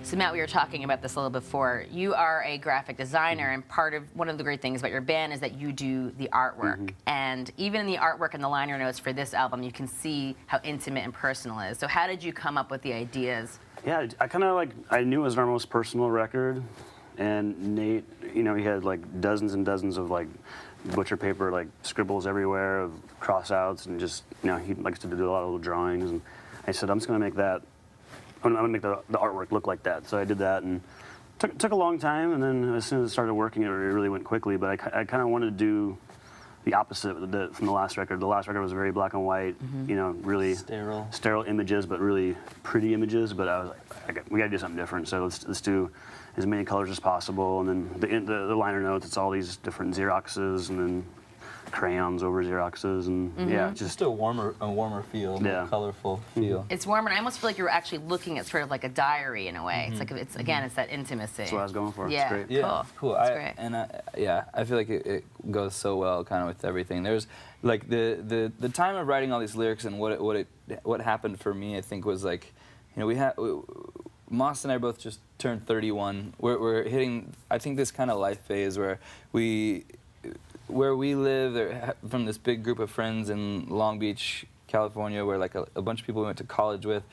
So Matt, we were talking about this a little before. You are a graphic designer, and one of the great things about your band is that you do the artwork. And even in the artwork and the liner notes for this album, you can see how intimate and personal it is. So how did you come up with the ideas? Yeah, I kind of I knew it was our most personal record, and Nate, he had dozens and dozens of butcher paper scribbles everywhere of cross-outs, and just he likes to do a lot of little drawings, and I said, I'm just gonna make that. I'm gonna make the artwork look like that. So I did that, and took a long time, and then as soon as it started working, it really went quickly. But I kind of wanted to do the opposite from the last record. The last record was very black and white, really sterile images, but really pretty images. But I was like, we got to do something different. So let's do as many colors as possible. And then the liner notes, it's all these different Xeroxes, and then crayons over Xeroxes, and yeah, just a warmer feel, more colorful feel. It's warmer, and I almost feel like you're actually looking at sort of like a diary in a way. It's like it's that intimacy. That's what I was going for. Yeah, it's great. Yeah, cool. It's great. And I feel like it goes so well kind of with everything. There's like the time of writing all these lyrics and what happened for me, I think, was Maust and I both just turned 31. We're hitting, I think, this kind of life phase where we live, from this big group of friends in Long Beach, California, where a bunch of people we went to college with.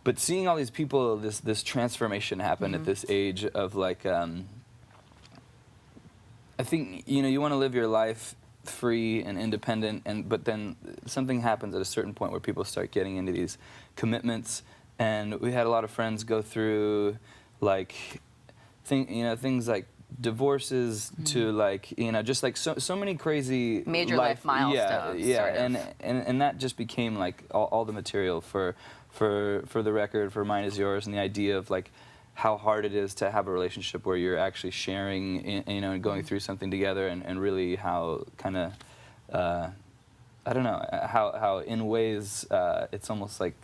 But seeing all these people, this transformation happen at this age of I think you want to live your life free and independent, but then something happens at a certain point where people start getting into these commitments, and we had a lot of friends go through things like divorces to just so many crazy major life milestones. And that just became all the material for the record, for Mine Is Yours, and the idea of how hard it is to have a relationship where you're actually sharing and going through something together, and really how kind of I don't know how in ways it's almost like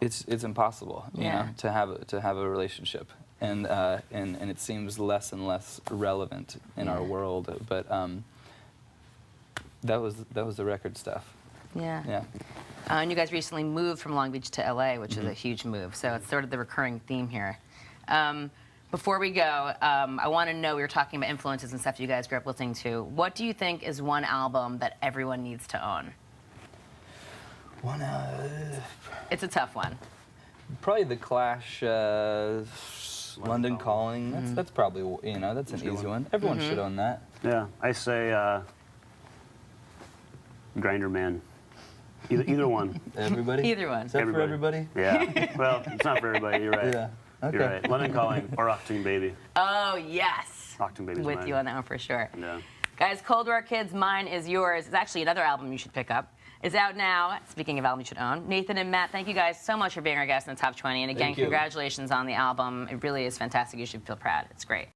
it's impossible to have a relationship. And it seems less and less relevant in our world, but that was the record stuff. Yeah. And you guys recently moved from Long Beach to LA, which is a huge move. So it's sort of the recurring theme here. Before we go, I want to know, we were talking about influences and stuff you guys grew up listening to. What do you think is one album that everyone needs to own? It's a tough one. Probably the Clash. London Calling. That's probably that's an easy one. Everyone should own that. Yeah, I say Grinder Man. Either one. Everybody. Either one. Is that for everybody? Yeah. Well, it's not for everybody. You're right. Yeah. Okay. You're right. London Calling or Octoon Baby. Oh yes. Octoon Baby's with mine. you on that one for sure. Yeah. Guys, Cold War Kids, Mine Is Yours. It's actually another album you should pick up. It's out now. Speaking of album you should own. Nathan and Matt, thank you guys so much for being our guests in the Top 20. And again, congratulations on the album. It really is fantastic. You should feel proud. It's great.